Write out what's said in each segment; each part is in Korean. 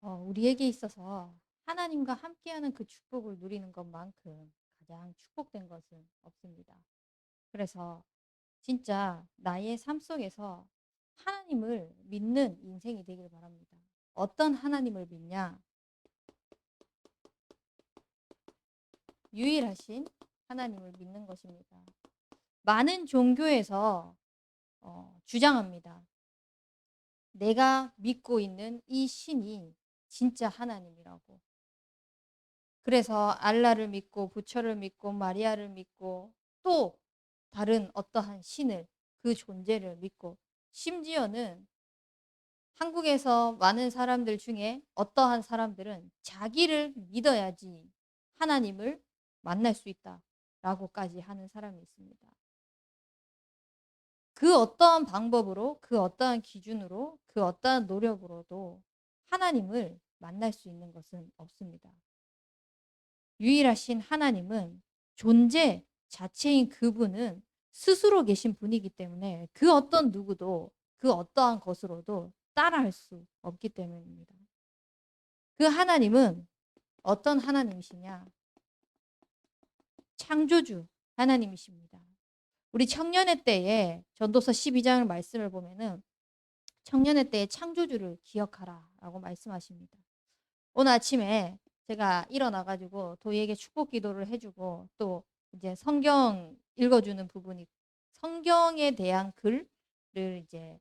우리에게 있어서 하나님과 함께하는 그 축복을 누리는 것만큼 가장 축복된 것은 없습니다. 그래서 진짜 나의 삶 속에서 하나님을 믿는 인생이 되길 바랍니다. 어떤 하나님을 믿냐? 유일하신 하나님을 믿는 것입니다. 많은 종교에서 주장합니다. 내가 믿고 있는 이 신이 진짜 하나님이라고. 그래서 알라를 믿고 부처를 믿고 마리아를 믿고 또 다른 어떠한 신을 그 존재를 믿고 심지어는 한국에서 많은 사람들 중에 어떠한 사람들은 자기를 믿어야지 하나님을 만날 수 있다라고까지 하는 사람이 있습니다. 그 어떠한 방법으로 그 어떠한 기준으로 그 어떠한 노력으로도 하나님을 만날 수 있는 것은 없습니다. 유일하신 하나님은 존재 자체인 그분은 스스로 계신 분이기 때문에 그 어떤 누구도 그 어떠한 것으로도 따라할 수 없기 때문입니다. 그 하나님은 어떤 하나님이시냐? 창조주 하나님이십니다. 우리 청년의 때에 전도서 12장 말씀을 보면은 청년의 때에 창조주를 기억하라라고 말씀하십니다. 오늘 아침에 제가 일어나가지고 도희에게 축복 기도를 해주고 또 이제 성경 읽어주는 부분이 성경에 대한 글을 이제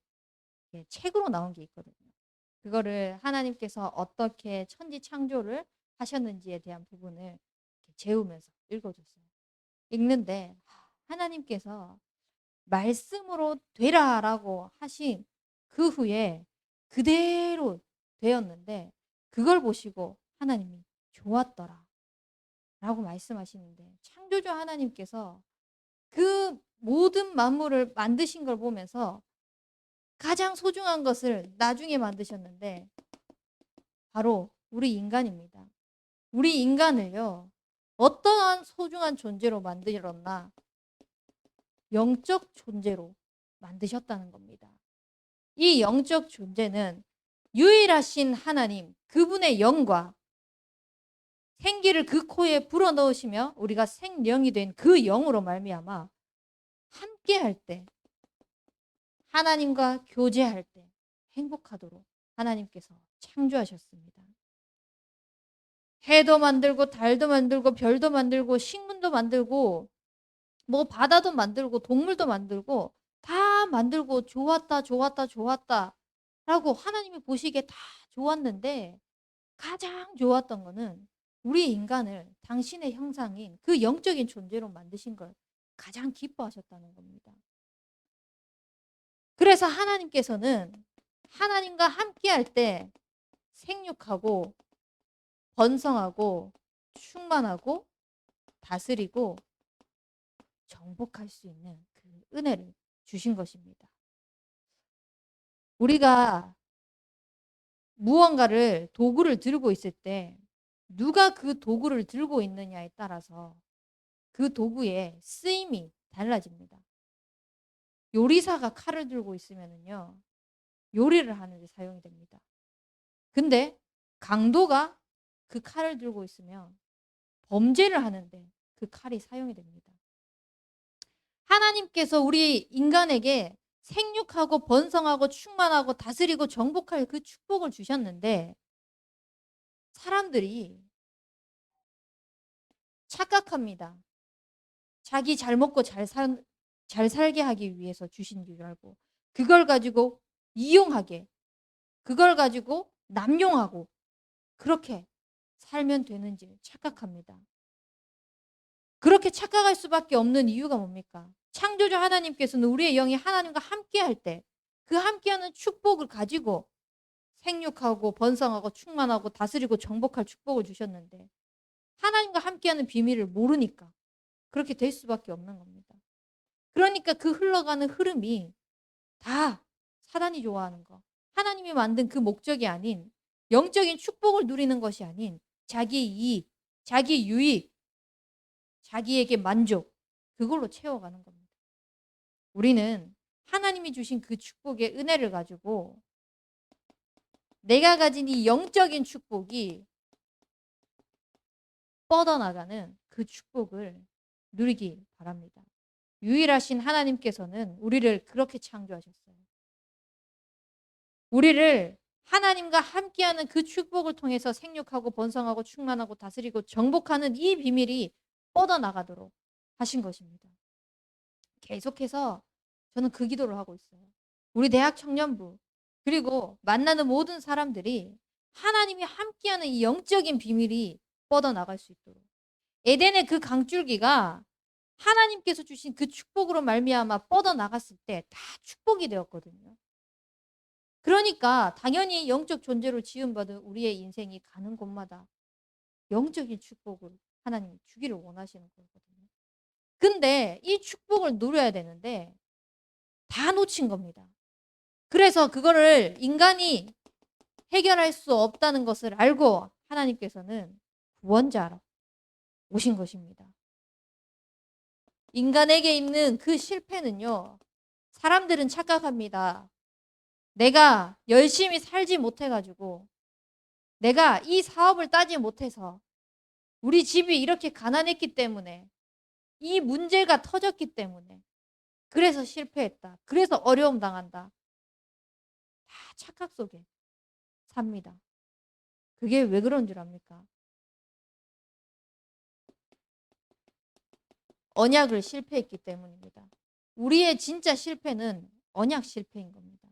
책으로 나온 게 있거든요. 그거를 하나님께서 어떻게 천지 창조를 하셨는지에 대한 부분을 재우면서 읽어줬어요. 읽는데 하나님께서 말씀으로 되라라고 하신 그 후에 그대로 되었는데 그걸 보시고 하나님이 좋았더라 라고 말씀하시는데 창조주 하나님께서 그 모든 만물을 만드신 걸 보면서 가장 소중한 것을 나중에 만드셨는데 바로 우리 인간입니다. 우리 인간을요 어떠한 소중한 존재로 만들었나? 영적 존재로 만드셨다는 겁니다. 이 영적 존재는 유일하신 하나님 그분의 영과 생기를 그 코에 불어넣으시며 우리가 생령이 된 그 영으로 말미암아 함께할 때 하나님과 교제할 때 행복하도록 하나님께서 창조하셨습니다. 해도 만들고 달도 만들고 별도 만들고 식물도 만들고 뭐 바다도 만들고 동물도 만들고 다 만들고 좋았다 좋았다 좋았다 라고 하나님이 보시기에 다 좋았는데 가장 좋았던 거는 우리 인간을 당신의 형상인 그 영적인 존재로 만드신 걸 가장 기뻐하셨다는 겁니다. 그래서 하나님께서는 하나님과 함께할 때 생육하고 번성하고 충만하고 다스리고 정복할 수 있는 그 은혜를 주신 것입니다. 우리가 무언가를 도구를 들고 있을 때 누가 그 도구를 들고 있느냐에 따라서 그 도구의 쓰임이 달라집니다. 요리사가 칼을 들고 있으면요 요리를 하는 데 사용이 됩니다. 근데 강도가 그 칼을 들고 있으면 범죄를 하는데 그 칼이 사용이 됩니다. 하나님께서 우리 인간에게 생육하고 번성하고 충만하고 다스리고 정복할 그 축복을 주셨는데 사람들이 착각합니다. 자기 잘 먹고 잘 살게 하기 위해서 주신 줄 알고 그걸 가지고 이용하게 그걸 가지고 남용하고 그렇게 살면 되는지 착각합니다. 그렇게 착각할 수밖에 없는 이유가 뭡니까? 창조주 하나님께서는 우리의 영이 하나님과 함께할 때 그 함께하는 축복을 가지고 생육하고 번성하고 충만하고 다스리고 정복할 축복을 주셨는데 하나님과 함께하는 비밀을 모르니까 그렇게 될 수밖에 없는 겁니다. 그러니까 그 흘러가는 흐름이 다 사단이 좋아하는 거. 하나님이 만든 그 목적이 아닌 영적인 축복을 누리는 것이 아닌 자기 이익, 자기 유익, 자기에게 만족 그걸로 채워가는 겁니다. 우리는 하나님이 주신 그 축복의 은혜를 가지고 내가 가진 이 영적인 축복이 뻗어나가는 그 축복을 누리기 바랍니다. 유일하신 하나님께서는 우리를 그렇게 창조하셨어요. 우리를 하나님과 함께하는 그 축복을 통해서 생육하고 번성하고 충만하고 다스리고 정복하는 이 비밀이 뻗어나가도록 하신 것입니다. 계속해서 저는 그 기도를 하고 있어요. 우리 대학 청년부 그리고 만나는 모든 사람들이 하나님이 함께하는 이 영적인 비밀이 뻗어나갈 수 있도록 에덴의 그 강줄기가 하나님께서 주신 그 축복으로 말미암아 뻗어나갔을 때 다 축복이 되었거든요. 그러니까 당연히 영적 존재로 지음받은 우리의 인생이 가는 곳마다 영적인 축복을 하나님이 주기를 원하시는 거거든요. 근데 이 축복을 누려야 되는데 다 놓친 겁니다. 그래서 그거를 인간이 해결할 수 없다는 것을 알고 하나님께서는 구원자로 오신 것입니다. 인간에게 있는 그 실패는요, 사람들은 착각합니다. 내가 열심히 살지 못해가지고, 내가 이 사업을 따지 못해서, 우리 집이 이렇게 가난했기 때문에, 이 문제가 터졌기 때문에, 그래서 실패했다. 그래서 어려움 당한다. 다 착각 속에 삽니다. 그게 왜 그런 줄 압니까? 언약을 실패했기 때문입니다. 우리의 진짜 실패는 언약 실패인 겁니다.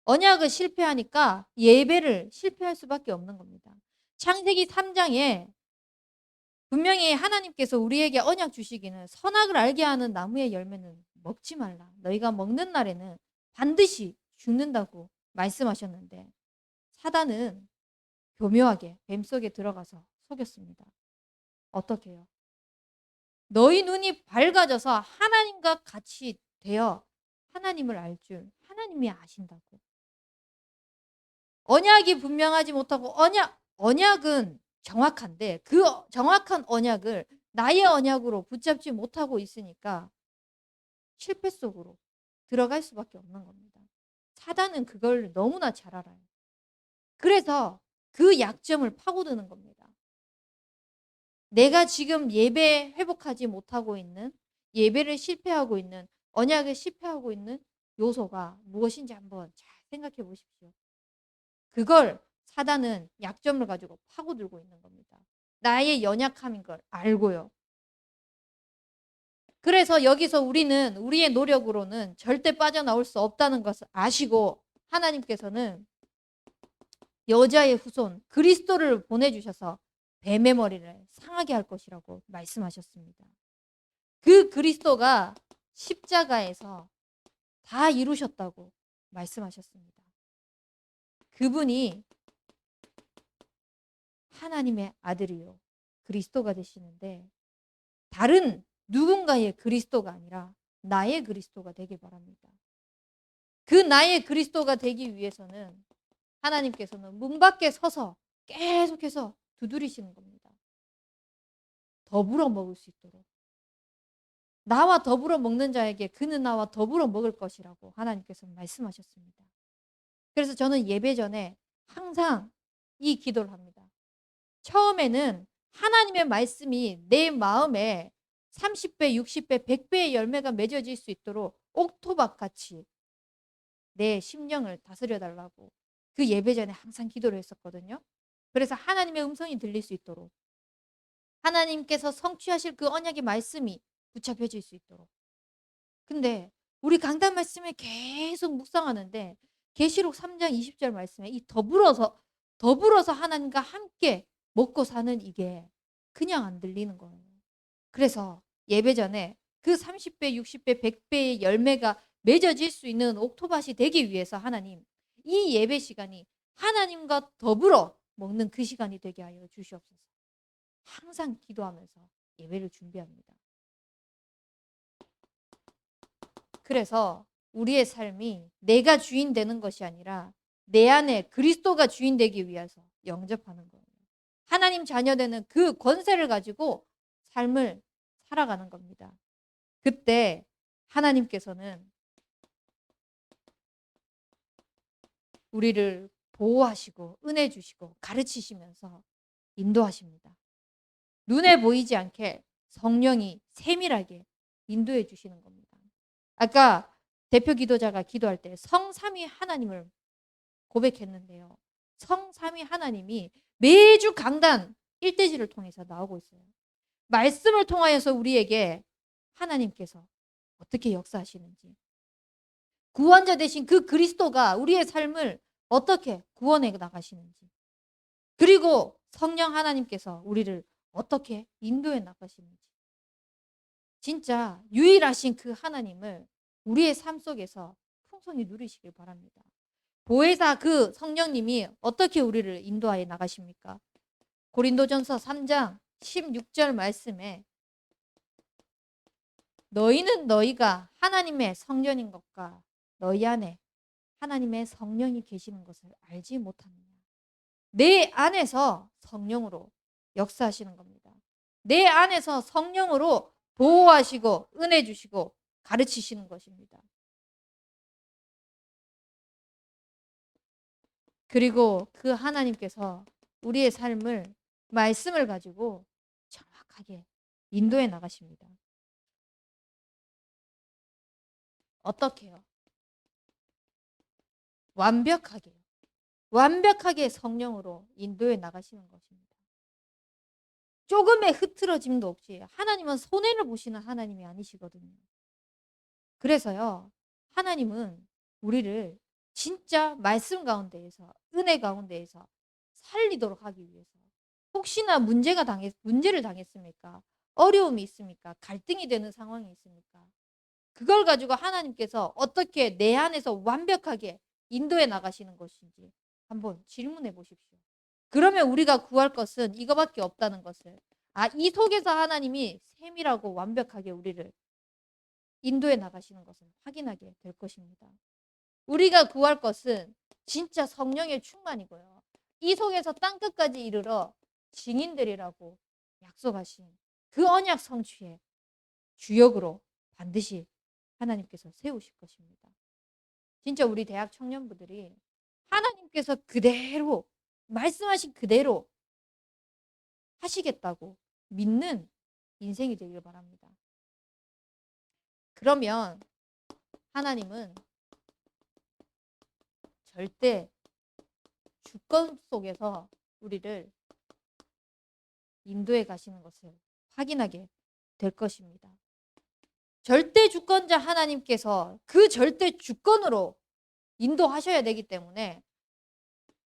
언약을 실패하니까 예배를 실패할 수밖에 없는 겁니다. 창세기 3장에 분명히 하나님께서 우리에게 언약 주시기는 선악을 알게 하는 나무의 열매는 먹지 말라. 너희가 먹는 날에는 반드시 죽는다고 말씀하셨는데 사단은 교묘하게 뱀속에 들어가서 속였습니다. 어떻게 해요? 너희 눈이 밝아져서 하나님과 같이 되어 하나님을 알 줄 하나님이 아신다고. 언약이 분명하지 못하고 언약은 정확한데 그 정확한 언약을 나의 언약으로 붙잡지 못하고 있으니까 실패 속으로 들어갈 수밖에 없는 겁니다. 사단은 그걸 너무나 잘 알아요. 그래서 그 약점을 파고드는 겁니다. 내가 지금 예배 회복하지 못하고 있는 예배를 실패하고 있는 언약을 실패하고 있는 요소가 무엇인지 한번 잘 생각해 보십시오. 그걸 사단은 약점을 가지고 파고들고 있는 겁니다. 나의 연약함인 걸 알고요. 그래서 여기서 우리는 우리의 노력으로는 절대 빠져나올 수 없다는 것을 아시고 하나님께서는 여자의 후손 그리스도를 보내주셔서 뱀의 머리를 상하게 할 것이라고 말씀하셨습니다. 그 그리스도가 십자가에서 다 이루셨다고 말씀하셨습니다. 그분이 하나님의 아들이요 그리스도가 되시는데 다른 누군가의 그리스도가 아니라 나의 그리스도가 되길 바랍니다. 그 나의 그리스도가 되기 위해서는 하나님께서는 문 밖에 서서 계속해서 두드리시는 겁니다. 더불어 먹을 수 있도록. 나와 더불어 먹는 자에게 그는 나와 더불어 먹을 것이라고 하나님께서 말씀하셨습니다. 그래서 저는 예배 전에 항상 이 기도를 합니다. 처음에는 하나님의 말씀이 내 마음에 30배, 60배, 100배의 열매가 맺어질 수 있도록 옥토박같이 내 심령을 다스려 달라고 그 예배 전에 항상 기도를 했었거든요. 그래서 하나님의 음성이 들릴 수 있도록 하나님께서 성취하실 그 언약의 말씀이 붙잡혀질 수 있도록. 근데 우리 강단 말씀을 계속 묵상하는데 계시록 3장 20절 말씀에 이 더불어서 하나님과 함께 먹고 사는 이게 그냥 안 들리는 거예요. 그래서 예배 전에 그 30배, 60배, 100배의 열매가 맺어질 수 있는 옥토밭이 되기 위해서 하나님 이 예배 시간이 하나님과 더불어 먹는 그 시간이 되게 하여 주시옵소서. 항상 기도하면서 예배를 준비합니다. 그래서 우리의 삶이 내가 주인 되는 것이 아니라 내 안에 그리스도가 주인 되기 위해서 영접하는 거예요. 하나님 자녀 되는 그 권세를 가지고 삶을 살아가는 겁니다. 그때 하나님께서는 우리를 보호하시고 은혜 주시고 가르치시면서 인도하십니다. 눈에 보이지 않게 성령이 세밀하게 인도해 주시는 겁니다. 아까 대표 기도자가 기도할 때 성삼위 하나님을 고백했는데요. 성삼위 하나님이 매주 강단 1대지를 통해서 나오고 있어요. 말씀을 통하여서 우리에게 하나님께서 어떻게 역사하시는지, 구원자 되신 그 그리스도가 우리의 삶을 어떻게 구원해 나가시는지, 그리고 성령 하나님께서 우리를 어떻게 인도해 나가시는지, 진짜 유일하신 그 하나님을 우리의 삶 속에서 풍성히 누리시길 바랍니다. 보혜사 그 성령님이 어떻게 우리를 인도하여 나가십니까? 고린도전서 3장 16절 말씀에 너희는 너희가 하나님의 성전인 것과 너희 안에 하나님의 성령이 계시는 것을 알지 못하느냐. 내 안에서 성령으로 역사하시는 겁니다. 내 안에서 성령으로 보호하시고 은혜 주시고 가르치시는 것입니다. 그리고 그 하나님께서 우리의 삶을 말씀을 가지고 정확하게 인도해 나가십니다. 어떻게요? 완벽하게 성령으로 인도해 나가시는 것입니다. 조금의 흐트러짐도 없이. 하나님은 손해를 보시는 하나님이 아니시거든요. 그래서요, 하나님은 우리를 진짜 말씀 가운데에서, 은혜 가운데에서 살리도록 하기 위해서, 혹시나 문제를 당했습니까? 어려움이 있습니까? 갈등이 되는 상황이 있습니까? 그걸 가지고 하나님께서 어떻게 내 안에서 완벽하게 인도해 나가시는 것인지 한번 질문해 보십시오. 그러면 우리가 구할 것은 이거밖에 없다는 것을, 이 속에서 하나님이 세밀하고 완벽하게 우리를 인도해 나가시는 것을 확인하게 될 것입니다. 우리가 구할 것은 진짜 성령의 충만이고요. 이 속에서 땅끝까지 이르러 증인들이라고 약속하신 그 언약 성취의 주역으로 반드시 하나님께서 세우실 것입니다. 진짜 우리 대학 청년부들이 하나님께서 그대로 말씀하신 그대로 하시겠다고 믿는 인생이 되길 바랍니다. 그러면 하나님은 절대 주권 속에서 우리를 인도해 가시는 것을 확인하게 될 것입니다. 절대 주권자 하나님께서 그 절대 주권으로 인도하셔야 되기 때문에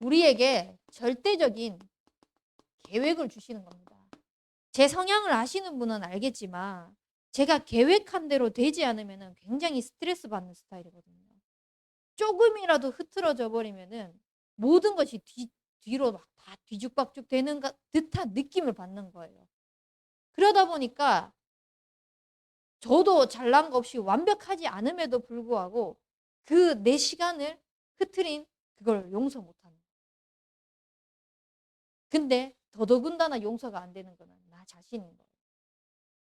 우리에게 절대적인 계획을 주시는 겁니다. 제 성향을 아시는 분은 알겠지만 제가 계획한 대로 되지 않으면 굉장히 스트레스 받는 스타일이거든요. 조금이라도 흐트러져 버리면 모든 것이 뒤로 막 다 뒤죽박죽 되는 듯한 느낌을 받는 거예요. 그러다 보니까 저도 잘난 거 없이 완벽하지 않음에도 불구하고 그 내 시간을 흐트린 그걸 용서 못하는 거예요. 근데 더더군다나 용서가 안 되는 거는 나 자신인 거예요.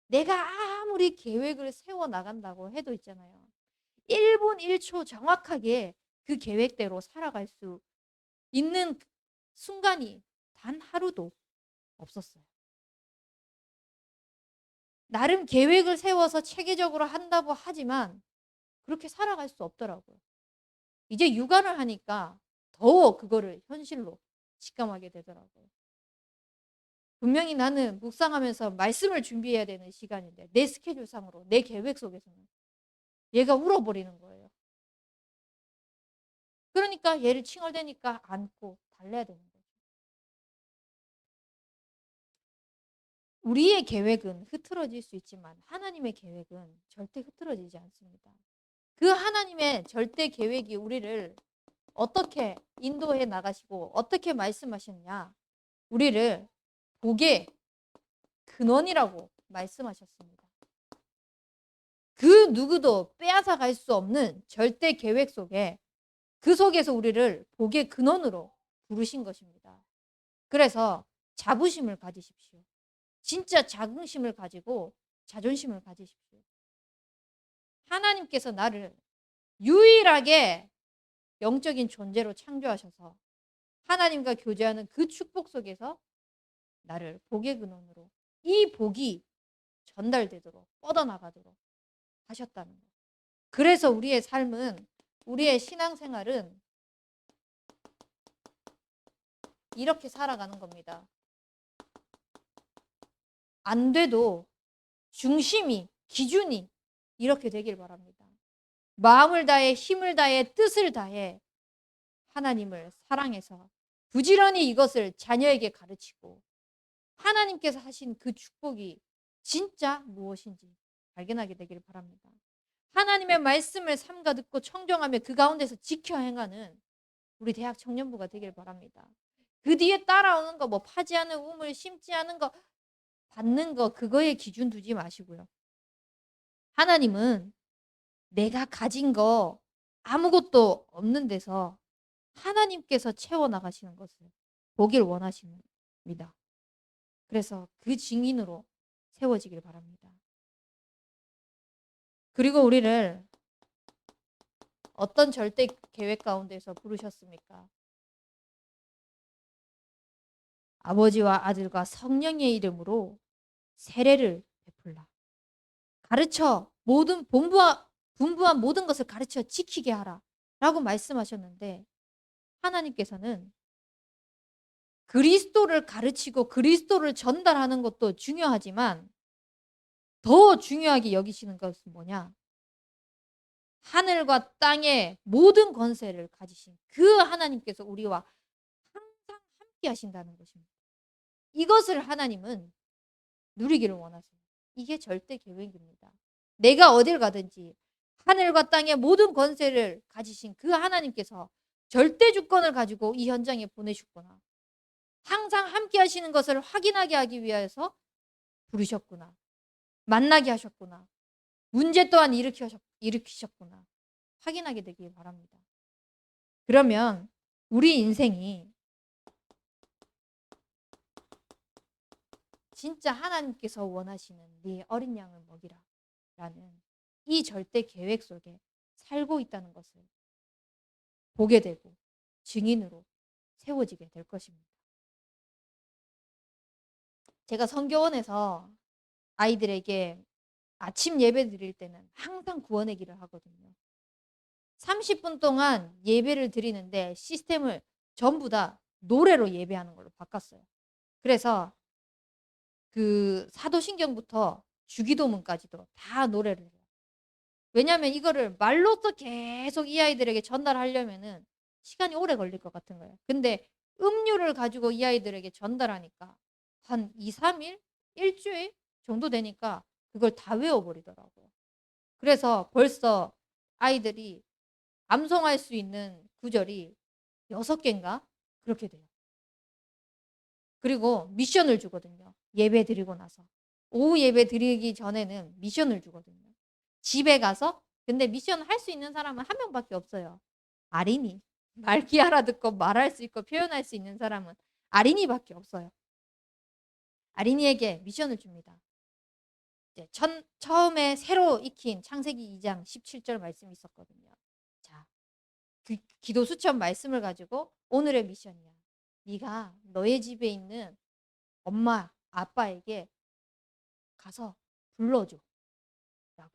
내가 아무리 계획을 세워 나간다고 해도 있잖아요. 1분 1초 정확하게 그 계획대로 살아갈 수 있는 순간이 단 하루도 없었어요. 나름 계획을 세워서 체계적으로 한다고 하지만 그렇게 살아갈 수 없더라고요. 이제 육아를 하니까 더 그거를 현실로 직감하게 되더라고요. 분명히 나는 묵상하면서 말씀을 준비해야 되는 시간인데 내 스케줄상으로 내 계획 속에서는 얘가 울어버리는 거예요. 그러니까 얘를 칭얼대니까 안고 달래야 되는 거죠. 우리의 계획은 흐트러질 수 있지만 하나님의 계획은 절대 흐트러지지 않습니다. 그 하나님의 절대 계획이 우리를 어떻게 인도해 나가시고 어떻게 말씀하셨냐. 우리를 복의 근원이라고 말씀하셨습니다. 그 누구도 빼앗아 갈 수 없는 절대 계획 속에 그 속에서 우리를 복의 근원으로 부르신 것입니다. 그래서 자부심을 가지십시오. 진짜 자긍심을 가지고 자존심을 가지십시오. 하나님께서 나를 유일하게 영적인 존재로 창조하셔서 하나님과 교제하는 그 축복 속에서 나를 복의 근원으로 이 복이 전달되도록 뻗어나가도록 하셨다는 거예요. 그래서 우리의 삶은 우리의 신앙생활은 이렇게 살아가는 겁니다. 안 돼도 중심이 기준이 이렇게 되길 바랍니다. 마음을 다해 힘을 다해 뜻을 다해 하나님을 사랑해서 부지런히 이것을 자녀에게 가르치고 하나님께서 하신 그 축복이 진짜 무엇인지 발견하게 되기를 바랍니다. 하나님의 말씀을 삼가 듣고 청정하며 그 가운데서 지켜 행하는 우리 대학 청년부가 되길 바랍니다. 그 뒤에 따라오는 거 뭐 파지 않은 우물 심지 않은 거 받는 거 그거에 기준 두지 마시고요. 하나님은 내가 가진 거 아무것도 없는 데서 하나님께서 채워나가시는 것을 보길 원하십니다. 그래서 그 증인으로 세워지길 바랍니다. 그리고 우리를 어떤 절대 계획 가운데서 부르셨습니까? 아버지와 아들과 성령의 이름으로 세례를 베풀라. 가르쳐 모든 분부한 모든 것을 가르쳐 지키게 하라. 라고 말씀하셨는데 하나님께서는 그리스도를 가르치고 그리스도를 전달하는 것도 중요하지만 더 중요하게 여기시는 것은 뭐냐? 하늘과 땅의 모든 권세를 가지신 그 하나님께서 우리와 항상 함께 하신다는 것입니다. 이것을 하나님은 누리기를 원하세요. 이게 절대 계획입니다. 내가 어딜 가든지 하늘과 땅의 모든 권세를 가지신 그 하나님께서 절대 주권을 가지고 이 현장에 보내셨구나. 항상 함께 하시는 것을 확인하게 하기 위해서 부르셨구나. 만나게 하셨구나. 문제 또한 일으키셨구나. 확인하게 되길 바랍니다. 그러면 우리 인생이 진짜 하나님께서 원하시는 네 어린 양을 먹이라 라는 이 절대 계획 속에 살고 있다는 것을 보게 되고 증인으로 세워지게 될 것입니다. 제가 선교원에서 아이들에게 아침 예배 드릴 때는 항상 구원의 길을 하거든요. 30분 동안 예배를 드리는데 시스템을 전부 다 노래로 예배하는 걸로 바꿨어요. 그래서 그 사도신경부터 주기도문까지도 다 노래를 해요. 왜냐하면 이거를 말로써 계속 이 아이들에게 전달하려면은 시간이 오래 걸릴 것 같은 거예요. 근데 음료를 가지고 이 아이들에게 전달하니까 한 2, 3일? 일주일 정도 되니까 그걸 다 외워버리더라고요. 그래서 벌써 아이들이 암송할 수 있는 구절이 6개인가? 그렇게 돼요. 그리고 미션을 주거든요. 예배 드리고 나서. 오후 예배 드리기 전에는 미션을 주거든요. 집에 가서 근데 미션 할 수 있는 사람은 한 명밖에 없어요. 아린이. 말귀 알아듣고 말할 수 있고 표현할 수 있는 사람은 아린이밖에 없어요. 아린이에게 미션을 줍니다. 이제 처음에 새로 익힌 창세기 2장 17절 말씀이 있었거든요. 자, 그 기도 수천 말씀을 가지고 오늘의 미션이야. 네가 너의 집에 있는 엄마, 아빠에게 가서 불러줘. 라고.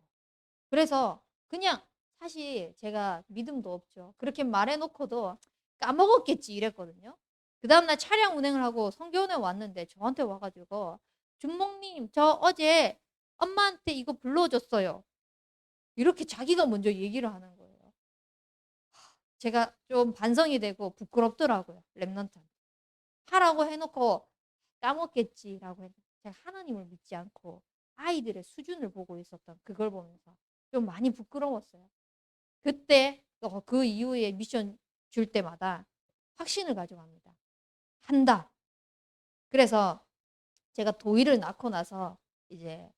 그래서 그냥 사실 제가 믿음도 없죠. 그렇게 말해놓고도 까먹었겠지 이랬거든요. 그 다음날 차량 운행을 하고 성교원에 왔는데 저한테 와가지고 준목님 저 어제 엄마한테 이거 불러줬어요. 이렇게 자기가 먼저 얘기를 하는 거예요. 제가 좀 반성이 되고 부끄럽더라고요. 랩런트한테. 하라고 해놓고 까먹겠지라고 했는데 제가 하나님을 믿지 않고 아이들의 수준을 보고 있었던 그걸 보면서 좀 많이 부끄러웠어요. 그때 그 이후에 미션 줄 때마다 확신을 가져갑니다. 한다. 그래서 제가 도희를 낳고 나서 이제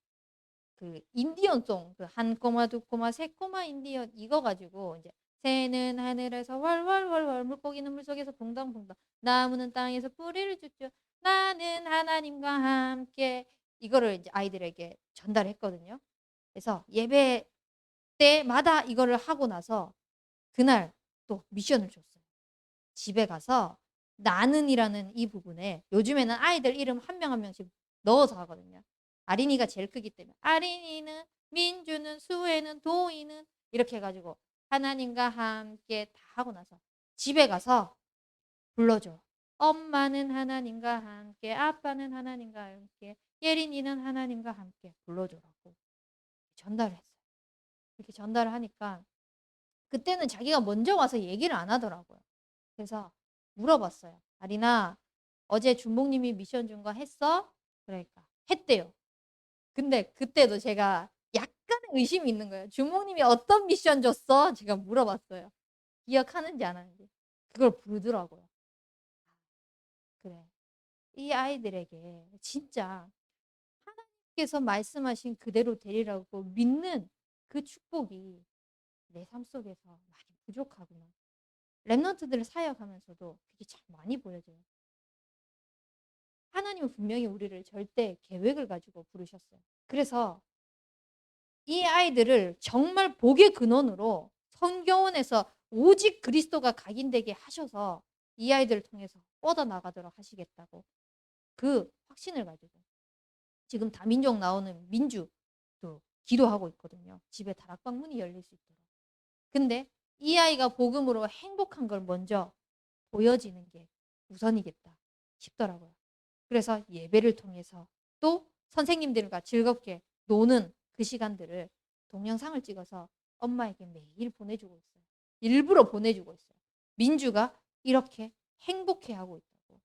그 인디언송 그 한 꼬마 두 꼬마 세 꼬마 인디언 이거 가지고 이제 새는 하늘에서 활활활활 물고기는 물속에서 동당동당 나무는 땅에서 뿌리를 쭈쭈 나는 하나님과 함께 이거를 이제 아이들에게 전달했거든요. 그래서 예배 때마다 이거를 하고 나서 그날 또 미션을 줬어요. 집에 가서 나는이라는 이 부분에 요즘에는 아이들 이름 한 명 한 명씩 넣어서 하거든요. 아린이가 제일 크기 때문에 아린이는, 민주는, 수혜는, 도희는 이렇게 해가지고 하나님과 함께 다 하고 나서 집에 가서 불러줘. 엄마는 하나님과 함께, 아빠는 하나님과 함께, 예린이는 하나님과 함께 불러줘라고 전달을 했어요. 이렇게 전달을 하니까 그때는 자기가 먼저 와서 얘기를 안 하더라고요. 그래서 물어봤어요. 아리나, 어제 준목님이 미션 준 거 했어? 그러니까 했대요. 근데 그때도 제가 약간의 의심이 있는 거예요. 준목님이 어떤 미션 줬어? 제가 물어봤어요. 기억하는지 안 하는지. 그걸 부르더라고요. 그래. 이 아이들에게 진짜 하나님께서 말씀하신 그대로 되리라고 믿는 그 축복이 내 삶 속에서 많이 부족하구나. 랩런트들을 사역하면서도 그게 참 많이 보여져요. 하나님은 분명히 우리를 절대 계획을 가지고 부르셨어요. 그래서 이 아이들을 정말 복의 근원으로 성경원에서 오직 그리스도가 각인되게 하셔서 이 아이들을 통해서 뻗어나가도록 하시겠다고 그 확신을 가지고 지금 다민족 나오는 민주도 기도하고 있거든요. 집에 다락방 문이 열릴 수 있도록. 근데 이 아이가 복음으로 행복한 걸 먼저 보여지는 게 우선이겠다 싶더라고요. 그래서 예배를 통해서 또 선생님들과 즐겁게 노는 그 시간들을 동영상을 찍어서 엄마에게 매일 보내주고 있어요. 일부러 보내주고 있어요. 민주가 이렇게 행복해하고 있다고.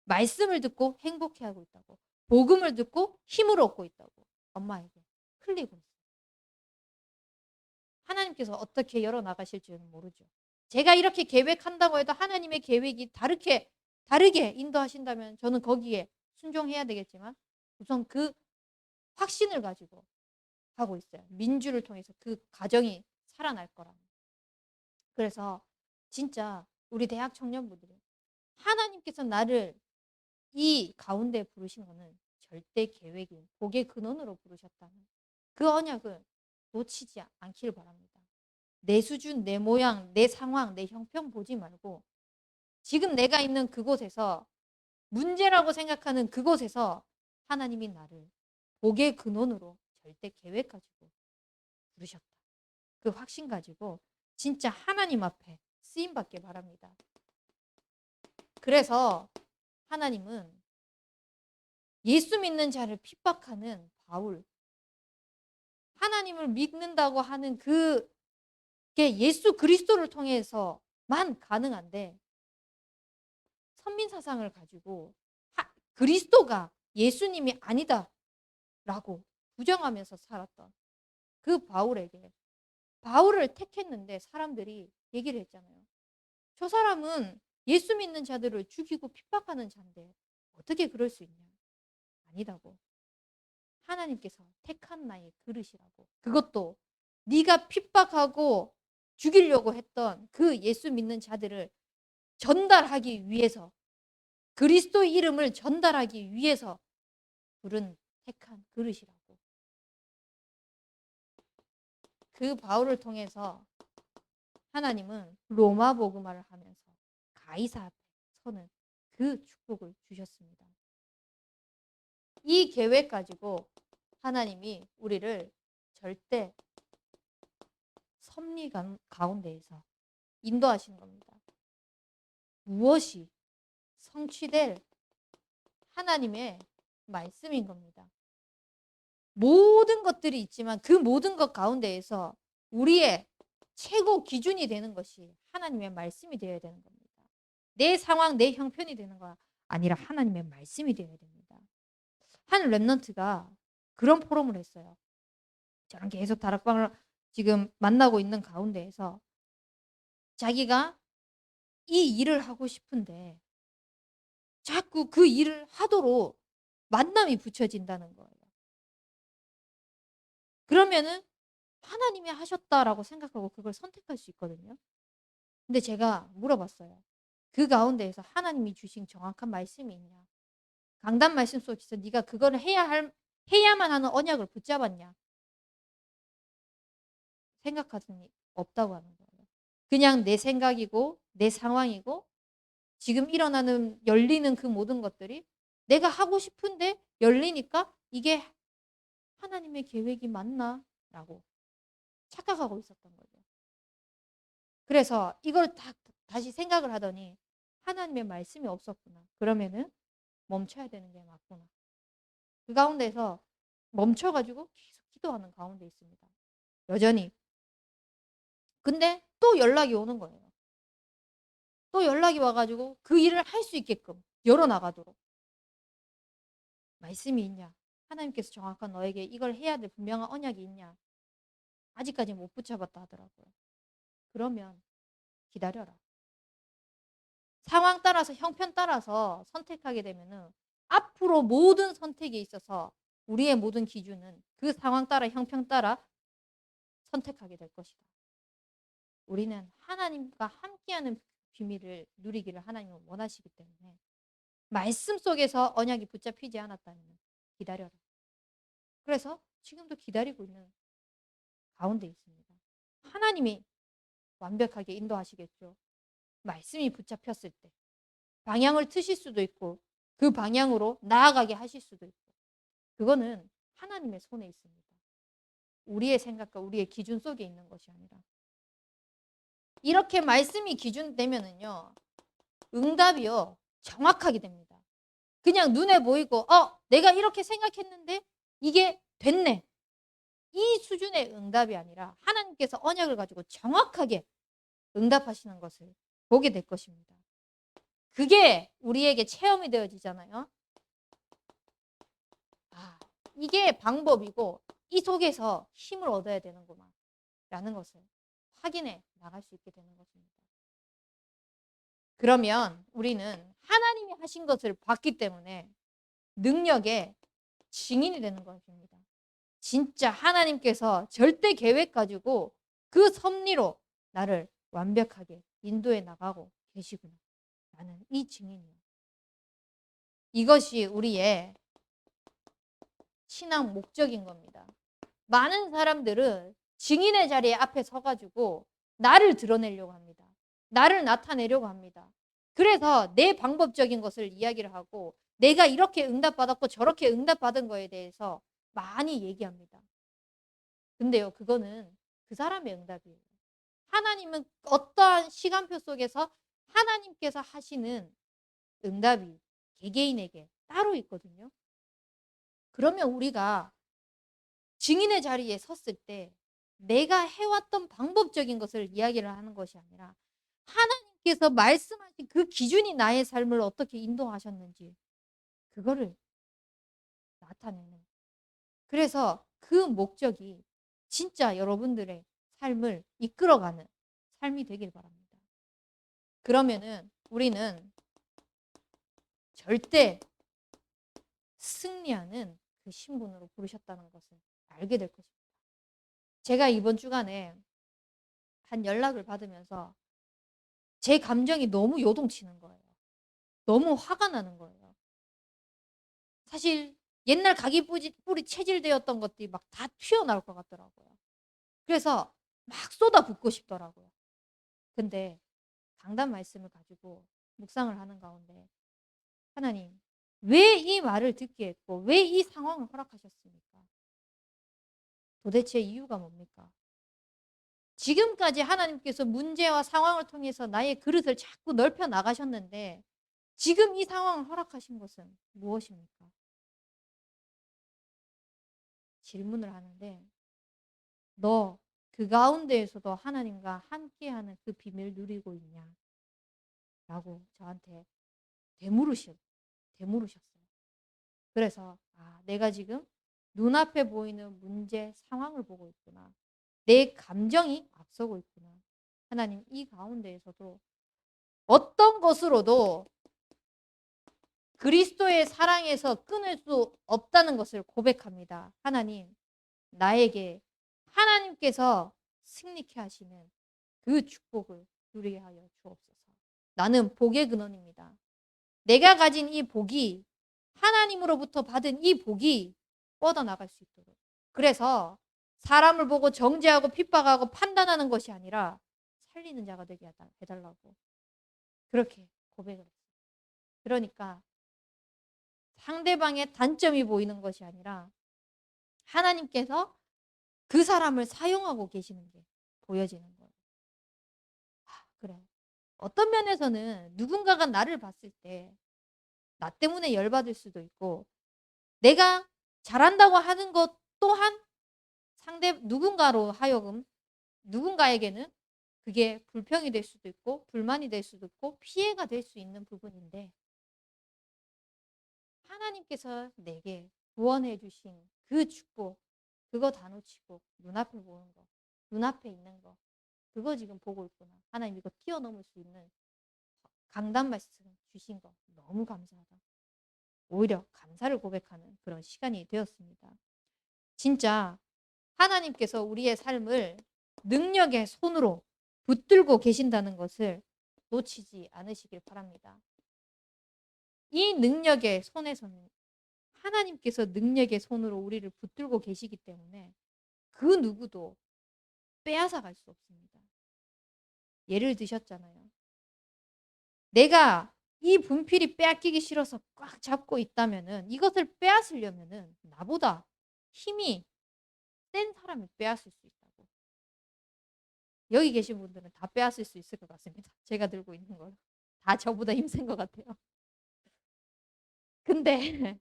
말씀을 듣고 행복해하고 있다고. 복음을 듣고 힘을 얻고 있다고. 엄마에게 흘리고 있어요. 하나님께서 어떻게 열어나가실지는 모르죠. 제가 이렇게 계획한다고 해도 하나님의 계획이 다르게 인도하신다면 저는 거기에 순종해야 되겠지만 우선 그 확신을 가지고 하고 있어요. 민주를 통해서 그 가정이 살아날 거라. 그래서 진짜 우리 대학 청년분들이 하나님께서 나를 이 가운데 부르신 거는 절대 계획인 복의 근원으로 부르셨다는 그 언약을 놓치지 않길 바랍니다. 내 수준, 내 모양, 내 상황, 내 형편 보지 말고 지금 내가 있는 그곳에서 문제라고 생각하는 그곳에서 하나님이 나를 복의 근원으로 절대 계획 가지고 부르셨다. 그 확신 가지고 진짜 하나님 앞에 쓰임 받길 바랍니다. 그래서 하나님은 예수 믿는 자를 핍박하는 바울, 하나님을 믿는다고 하는 그게 예수 그리스도를 통해서만 가능한데 선민사상을 가지고 그리스도가 예수님이 아니다라고 부정하면서 살았던 그 바울에게 바울을 택했는데 사람들이 얘기를 했잖아요. 저 사람은 예수 믿는 자들을 죽이고 핍박하는 자인데 어떻게 그럴 수 있냐. 아니다고. 하나님께서 택한 나의 그릇이라고. 그것도 네가 핍박하고 죽이려고 했던 그 예수 믿는 자들을 전달하기 위해서 그리스도 이름을 전달하기 위해서 부른 택한 그릇이라고. 그 바울을 통해서 하나님은 로마 복음화를 하면서 가이사 앞에 서는 그 축복을 주셨습니다. 이 계획 가지고 하나님이 우리를 절대 섭리 가운데에서 인도하시는 겁니다. 무엇이 성취될 하나님의 말씀인 겁니다. 모든 것들이 있지만 그 모든 것 가운데에서 우리의 최고 기준이 되는 것이 하나님의 말씀이 되어야 되는 겁니다. 내 상황, 내 형편이 되는 거 아니라 하나님의 말씀이 되어야 됩니다. 한 랩런트가 그런 포럼을 했어요. 저랑 계속 다락방을 지금 만나고 있는 가운데에서 자기가 이 일을 하고 싶은데 자꾸 그 일을 하도록 만남이 붙여진다는 거예요. 그러면은 하나님이 하셨다라고 생각하고 그걸 선택할 수 있거든요. 근데 제가 물어봤어요. 그 가운데에서 하나님이 주신 정확한 말씀이 있냐? 강단 말씀 속에서 네가 그거를 해야만 하는 언약을 붙잡았냐? 생각하더니 없다고 하는 거예요. 그냥 내 생각이고 내 상황이고 지금 일어나는 열리는 그 모든 것들이 내가 하고 싶은데 열리니까 이게 하나님의 계획이 맞나? 라고 착각하고 있었던 거죠. 그래서 이걸 다시 생각을 하더니 하나님의 말씀이 없었구나. 그러면은 멈춰야 되는 게 맞구나. 그 가운데서 멈춰가지고 계속 기도하는 가운데 있습니다. 여전히. 근데 또 연락이 오는 거예요. 또 연락이 와가지고 그 일을 할 수 있게끔 열어나가도록. 말씀이 있냐? 하나님께서 정확한 너에게 이걸 해야 될 분명한 언약이 있냐? 아직까지 못 붙잡았다 하더라고요. 그러면 기다려라. 상황 따라서 형편 따라서 선택하게 되면은 앞으로 모든 선택에 있어서 우리의 모든 기준은 그 상황 따라 형편 따라 선택하게 될 것이다. 우리는 하나님과 함께하는 비밀을 누리기를 하나님은 원하시기 때문에 말씀 속에서 언약이 붙잡히지 않았다면 기다려라. 그래서 지금도 기다리고 있는 가운데 있습니다. 하나님이 완벽하게 인도하시겠죠. 말씀이 붙잡혔을 때 방향을 트실 수도 있고 그 방향으로 나아가게 하실 수도 있고 그거는 하나님의 손에 있습니다. 우리의 생각과 우리의 기준 속에 있는 것이 아니라 이렇게 말씀이 기준되면은요 응답이요 정확하게 됩니다. 그냥 눈에 보이고 내가 이렇게 생각했는데 이게 됐네. 이 수준의 응답이 아니라 하나님께서 언약을 가지고 정확하게 응답하시는 것을 보게 될 것입니다. 그게 우리에게 체험이 되어지잖아요. 아, 이게 방법이고 이 속에서 힘을 얻어야 되는구만 라는 것을 확인해 나갈 수 있게 되는 것입니다. 그러면 우리는 하나님이 하신 것을 봤기 때문에 능력의 증인이 되는 것입니다. 진짜 하나님께서 절대 계획 가지고 그 섭리로 나를 완벽하게 인도해 나가고 계시구나. 나는 이 증인이요. 이것이 우리의 신앙 목적인 겁니다. 많은 사람들은 증인의 자리에 앞에 서가지고 나를 드러내려고 합니다. 나를 나타내려고 합니다. 그래서 내 방법적인 것을 이야기를 하고 내가 이렇게 응답받았고 저렇게 응답받은 거에 대해서 많이 얘기합니다. 근데요, 그거는 그 사람의 응답이에요. 하나님은 어떠한 시간표 속에서 하나님께서 하시는 응답이 개개인에게 따로 있거든요. 그러면 우리가 증인의 자리에 섰을 때 내가 해왔던 방법적인 것을 이야기를 하는 것이 아니라 하나님께서 말씀하신 그 기준이 나의 삶을 어떻게 인도하셨는지 그거를 나타내는. 그래서 그 목적이 진짜 여러분들의 삶을 이끌어가는 삶이 되길 바랍니다. 그러면은 우리는 절대 승리하는 그 신분으로 부르셨다는 것을 알게 될 것입니다. 제가 이번 주간에 한 연락을 받으면서 제 감정이 너무 요동치는 거예요. 너무 화가 나는 거예요. 사실 옛날 가기 뿌리 체질되었던 것들이 막 다 튀어나올 것 같더라고요. 그래서 막 쏟아붓고 싶더라고요. 근데 강단 말씀을 가지고 묵상을 하는 가운데 하나님, 왜 이 말을 듣게 했고 왜 이 상황을 허락하셨습니까? 도대체 이유가 뭡니까? 지금까지 하나님께서 문제와 상황을 통해서 나의 그릇을 자꾸 넓혀 나가셨는데 지금 이 상황을 허락하신 것은 무엇입니까? 질문을 하는데 너 그 가운데에서도 하나님과 함께하는 그 비밀 누리고 있냐? 라고 저한테 되물으셨어요. 그래서 내가 지금 눈앞에 보이는 문제 상황을 보고 있구나. 내 감정이 앞서고 있구나. 하나님 이 가운데에서도 어떤 것으로도 그리스도의 사랑에서 끊을 수 없다는 것을 고백합니다. 하나님, 나에게 하나님께서 승리케 하시는 그 축복을 누리게 하여 주옵소서. 나는 복의 근원입니다. 내가 가진 이 복이 하나님으로부터 받은 이 복이 뻗어나갈 수 있도록. 그래서 사람을 보고 정죄하고 핍박하고 판단하는 것이 아니라 살리는 자가 되게 해달라고 그렇게 고백을 했어요. 그러니까 상대방의 단점이 보이는 것이 아니라 하나님께서 그 사람을 사용하고 계시는 게 보여지는 거예요. 그래. 어떤 면에서는 누군가가 나를 봤을 때 나 때문에 열받을 수도 있고 내가 잘한다고 하는 것 또한 누군가로 하여금 누군가에게는 그게 불평이 될 수도 있고 불만이 될 수도 있고 피해가 될 수 있는 부분인데 하나님께서 내게 구원해 주신 그 축복 그거 다 놓치고 눈앞에 보는 거 눈앞에 있는 거 그거 지금 보고 있구나. 하나님 이거 뛰어넘을 수 있는 강단 말씀 주신 거 너무 감사하다. 오히려 감사를 고백하는 그런 시간이 되었습니다. 진짜 하나님께서 우리의 삶을 능력의 손으로 붙들고 계신다는 것을 놓치지 않으시길 바랍니다. 이 능력의 손에서는 하나님께서 능력의 손으로 우리를 붙들고 계시기 때문에 그 누구도 빼앗아 갈 수 없습니다. 예를 드셨잖아요. 내가 이 분필이 빼앗기기 싫어서 꽉 잡고 있다면은 이것을 빼앗으려면은 나보다 힘이 센 사람이 빼앗을 수 있다고. 여기 계신 분들은 다 빼앗을 수 있을 것 같습니다. 제가 들고 있는 걸. 다 저보다 힘센 것 같아요. 근데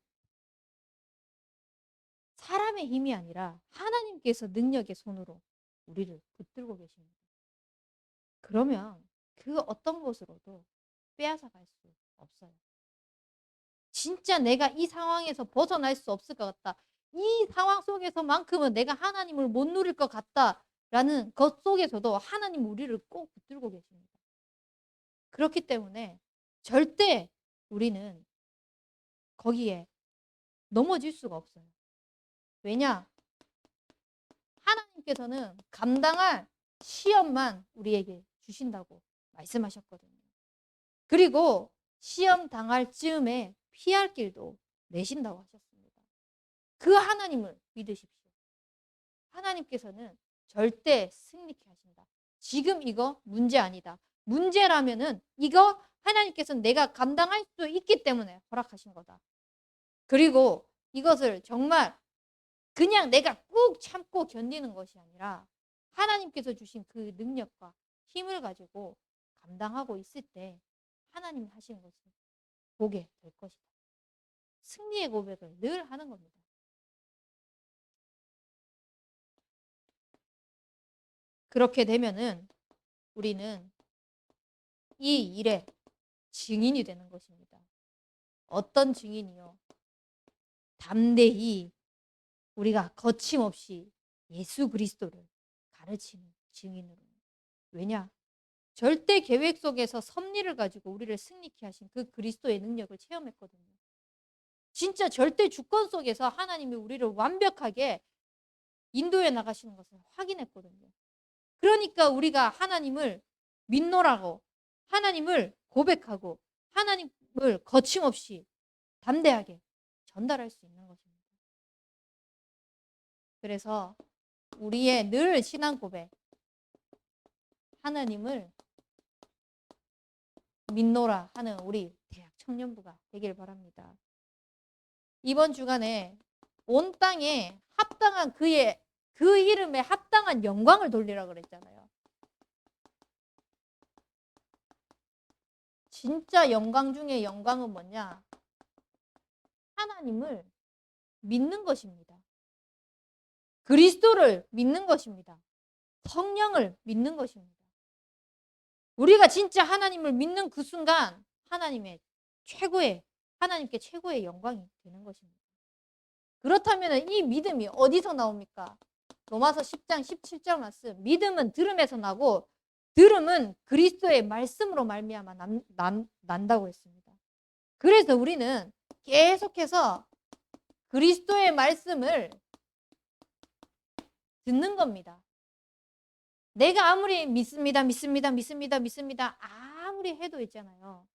사람의 힘이 아니라 하나님께서 능력의 손으로 우리를 붙들고 계십니다. 그러면 그 어떤 것으로도 빼앗아 갈 수 없어요. 진짜 내가 이 상황에서 벗어날 수 없을 것 같다. 이 상황 속에서만큼은 내가 하나님을 못 누릴 것 같다라는 것 속에서도 하나님 우리를 꼭 붙들고 계십니다. 그렇기 때문에 절대 우리는 거기에 넘어질 수가 없어요. 왜냐? 하나님께서는 감당할 시험만 우리에게 주신다고 말씀하셨거든요. 그리고 시험 당할 즈음에 피할 길도 내신다고 하셨습니다. 그 하나님을 믿으십시오. 하나님께서는 절대 승리케 하신다. 지금 이거 문제 아니다. 문제라면은 이거 하나님께서는 내가 감당할 수 있기 때문에 허락하신 거다. 그리고 이것을 정말 그냥 내가 꾹 참고 견디는 것이 아니라 하나님께서 주신 그 능력과 힘을 가지고 감당하고 있을 때 하나님이 하시는 것을 보게 될 것이다. 승리의 고백을 늘 하는 겁니다. 그렇게 되면은 우리는 이 일의 증인이 되는 것입니다. 어떤 증인이요? 담대히 우리가 거침없이 예수 그리스도를 가르치는 증인으로. 왜냐? 절대 계획 속에서 섭리를 가지고 우리를 승리케 하신 그 그리스도의 능력을 체험했거든요. 진짜 절대 주권 속에서 하나님이 우리를 완벽하게 인도해 나가시는 것을 확인했거든요. 그러니까 우리가 하나님을 믿노라고 하나님을 고백하고 하나님을 거침없이 담대하게 전달할 수 있는 것입니다. 그래서 우리의 늘 신앙 고백 하나님을 믿노라 하는 우리 대학 청년부가 되길 바랍니다. 이번 주간에 온 땅에 합당한 그 이름에 합당한 영광을 돌리라 그랬잖아요. 진짜 영광 중에 영광은 뭐냐? 하나님을 믿는 것입니다. 그리스도를 믿는 것입니다. 성령을 믿는 것입니다. 우리가 진짜 하나님을 믿는 그 순간 하나님께 최고의 영광이 되는 것입니다. 그렇다면 이 믿음이 어디서 나옵니까? 로마서 10장 17절 말씀. 믿음은 들음에서 나고 들음은 그리스도의 말씀으로 말미암아 난다고 했습니다. 그래서 우리는 계속해서 그리스도의 말씀을 듣는 겁니다. 내가 아무리 믿습니다 아무리 해도 있잖아요.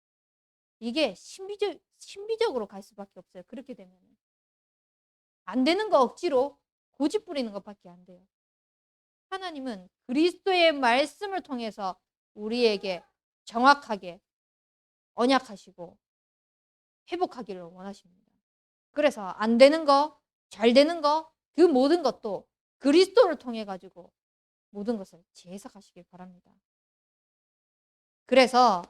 이게 신비적으로 갈 수밖에 없어요. 그렇게 되면 안 되는 거 억지로 고집 부리는 것밖에 안 돼요. 하나님은 그리스도의 말씀을 통해서 우리에게 정확하게 언약하시고 회복하기를 원하십니다. 그래서 안 되는 거, 잘 되는 거, 그 모든 것도 그리스도를 통해 가지고 모든 것을 재해석하시길 바랍니다. 그래서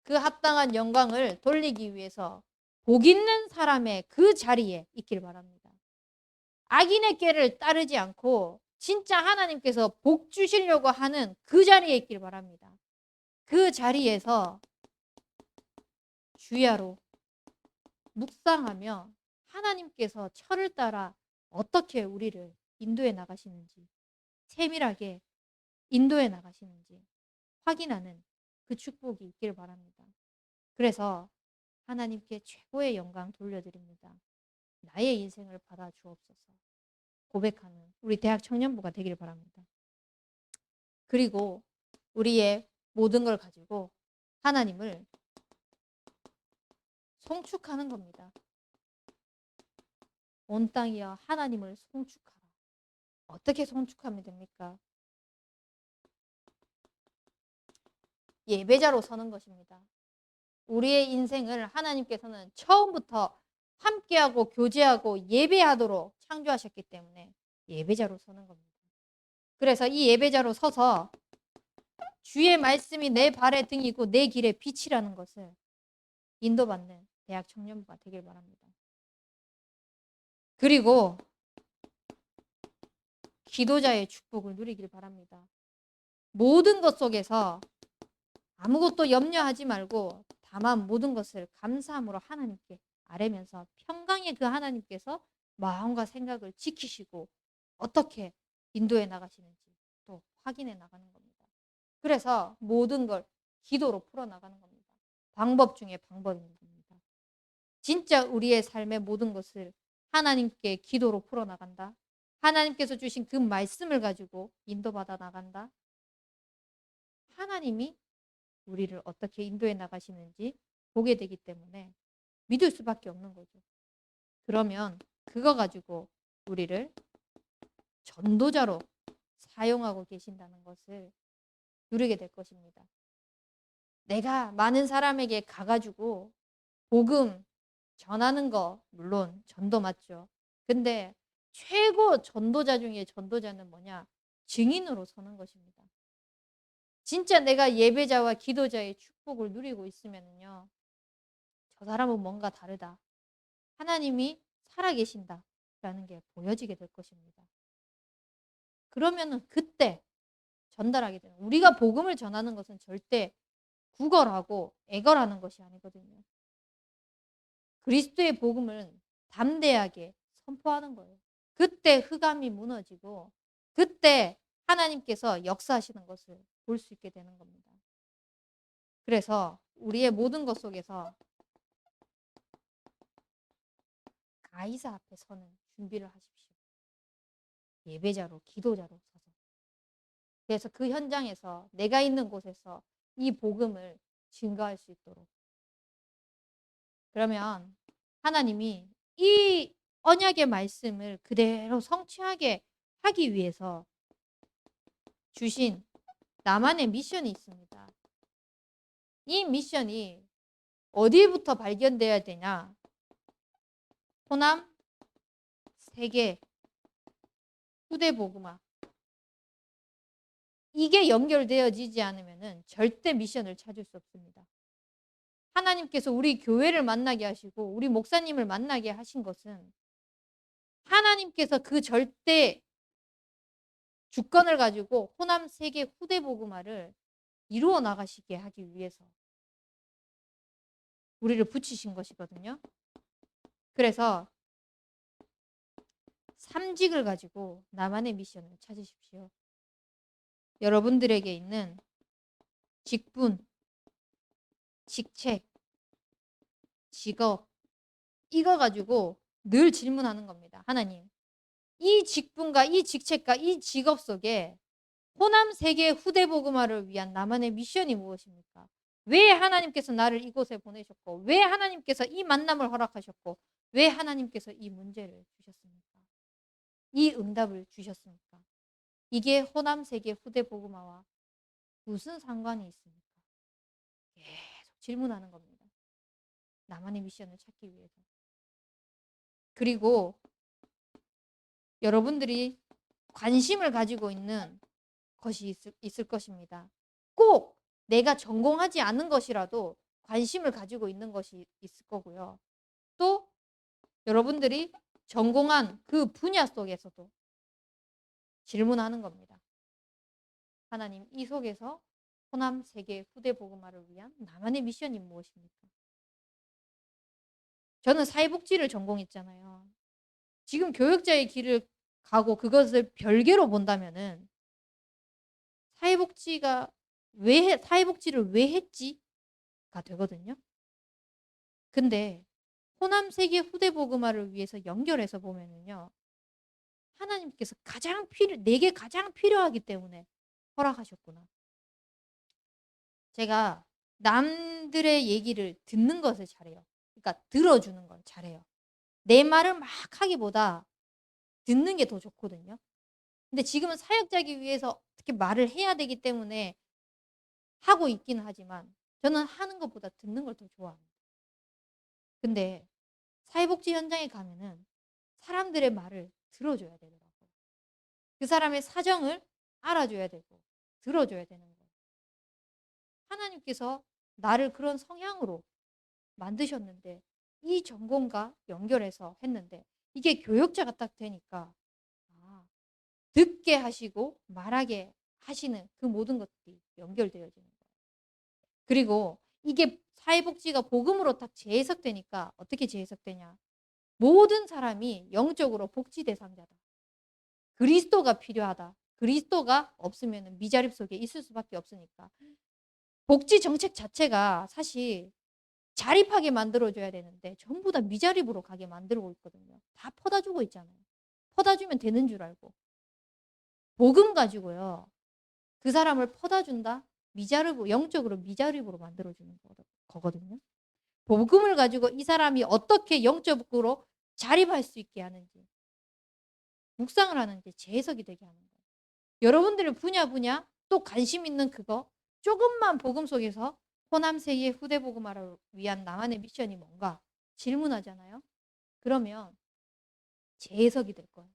그 합당한 영광을 돌리기 위해서 복 있는 사람의 그 자리에 있길 바랍니다. 악인의 꾀를 따르지 않고 진짜 하나님께서 복 주시려고 하는 그 자리에 있길 바랍니다. 그 자리에서 주야로 묵상하며 하나님께서 철을 따라 어떻게 우리를 인도해 나가시는지, 세밀하게 인도해 나가시는지 확인하는 그 축복이 있길 바랍니다. 그래서 하나님께 최고의 영광 돌려드립니다. 나의 인생을 받아 주옵소서 고백하는 우리 대학 청년부가 되길 바랍니다. 그리고 우리의 모든 걸 가지고 하나님을 송축하는 겁니다. 온 땅이여 하나님을 송축하라. 어떻게 송축하면 됩니까? 예배자로 서는 것입니다. 우리의 인생을 하나님께서는 처음부터 함께하고 교제하고 예배하도록 창조하셨기 때문에 예배자로 서는 겁니다. 그래서 이 예배자로 서서 주의 말씀이 내 발의 등이고 내 길의 빛이라는 것을 인도받는 대학 청년부가 되길 바랍니다. 그리고 기도자의 축복을 누리길 바랍니다. 모든 것 속에서 아무것도 염려하지 말고 다만 모든 것을 감사함으로 하나님께 아뢰면서 평강의 그 하나님께서 마음과 생각을 지키시고 어떻게 인도해 나가시는지 또 확인해 나가는 겁니다. 그래서 모든 걸 기도로 풀어나가는 겁니다. 방법 중에 방법인 겁니다. 진짜 우리의 삶의 모든 것을 하나님께 기도로 풀어나간다. 하나님께서 주신 그 말씀을 가지고 인도받아 나간다. 하나님이 우리를 어떻게 인도해 나가시는지 보게 되기 때문에 믿을 수밖에 없는 거죠. 그러면 그거 가지고 우리를 전도자로 사용하고 계신다는 것을 누리게 될 것입니다. 내가 많은 사람에게 가가지고 복음 전하는 거 물론 전도 맞죠. 근데 최고 전도자 중에 전도자는 뭐냐? 증인으로 서는 것입니다. 진짜 내가 예배자와 기도자의 축복을 누리고 있으면요. 저 사람은 뭔가 다르다. 하나님이 살아계신다라는 게 보여지게 될 것입니다. 그러면은 그때 전달하게 되는 우리가 복음을 전하는 것은 절대 구걸하고 애걸하는 것이 아니거든요. 그리스도의 복음은 담대하게 선포하는 거예요. 그때 흑암이 무너지고 그때 하나님께서 역사하시는 것을 볼 수 있게 되는 겁니다. 그래서 우리의 모든 것 속에서 가이사 앞에 서는 준비를 하십시오. 예배자로 기도자로 서서. 그래서 그 현장에서 내가 있는 곳에서 이 복음을 증거할 수 있도록. 그러면 하나님이 이 언약의 말씀을 그대로 성취하게 하기 위해서 주신 나만의 미션이 있습니다. 이 미션이 어디부터 발견돼야 되냐? 호남 세계 후대복음화. 이게 연결되어지지 않으면 절대 미션을 찾을 수 없습니다. 하나님께서 우리 교회를 만나게 하시고 우리 목사님을 만나게 하신 것은 하나님께서 그 절대 주권을 가지고 호남 세계 후대복음화를 이루어 나가시게 하기 위해서 우리를 붙이신 것이거든요. 그래서 삼직을 가지고 나만의 미션을 찾으십시오. 여러분들에게 있는 직분, 직책, 직업 이거 가지고 늘 질문하는 겁니다. 하나님, 이 직분과 이 직책과 이 직업 속에 호남 세계 후대복음화를 위한 나만의 미션이 무엇입니까? 왜 하나님께서 나를 이곳에 보내셨고 왜 하나님께서 이 만남을 허락하셨고 왜 하나님께서 이 문제를 주셨습니까? 이 응답을 주셨습니까? 이게 호남 세계 후대복음화와 무슨 상관이 있습니까? 계속 질문하는 겁니다. 나만의 미션을 찾기 위해서. 그리고 여러분들이 관심을 가지고 있는 것이 있을 것입니다. 꼭 내가 전공하지 않은 것이라도 관심을 가지고 있는 것이 있을 거고요. 또 여러분들이 전공한 그 분야 속에서도 질문하는 겁니다. 하나님, 이 속에서 호남 세계 후대 복음화를 위한 나만의 미션이 무엇입니까? 저는 사회복지를 전공했잖아요. 지금 교역자의 길을 가고 그것을 별개로 본다면은 사회복지를 왜 했지가 되거든요. 근데 호남 세계 후대 복음화를 위해서 연결해서 보면은요. 하나님께서 내게 가장 필요하기 때문에 허락하셨구나. 제가 남들의 얘기를 듣는 것을 잘해요. 그러니까 들어주는 걸 잘해요. 내 말을 막 하기보다 듣는 게 더 좋거든요. 근데 지금은 사역자기 위해서 어떻게 말을 해야 되기 때문에 하고 있기는 하지만 저는 하는 것보다 듣는 걸 더 좋아합니다. 근데 사회복지 현장에 가면은 사람들의 말을 들어줘야 되더라고요. 그 사람의 사정을 알아줘야 되고 들어줘야 되는 거예요. 하나님께서 나를 그런 성향으로 만드셨는데 이 전공과 연결해서 했는데 이게 교역자가 딱 되니까 듣게 하시고 말하게 하시는 그 모든 것들이 연결되어지는 거예요. 그리고 이게 사회복지가 복음으로 딱 재해석되니까 어떻게 재해석되냐. 모든 사람이 영적으로 복지 대상자다. 그리스도가 필요하다. 그리스도가 없으면 미자립 속에 있을 수밖에 없으니까. 복지 정책 자체가 사실 자립하게 만들어줘야 되는데 전부 다 미자립으로 가게 만들고 있거든요. 다 퍼다 주고 있잖아요. 퍼다 주면 되는 줄 알고. 복음 가지고요. 그 사람을 퍼다 준다? 영적으로 미자립으로 만들어주는 거거든요. 복음을 가지고 이 사람이 어떻게 영적으로 자립할 수 있게 하는지, 묵상을 하는지 재해석이 되게 하는 거예요. 여러분들의 분야 또 관심 있는 그거 조금만 복음 속에서 호남 세계 후대 복음화를 위한 나만의 미션이 뭔가 질문하잖아요. 그러면 재해석이 될 거예요.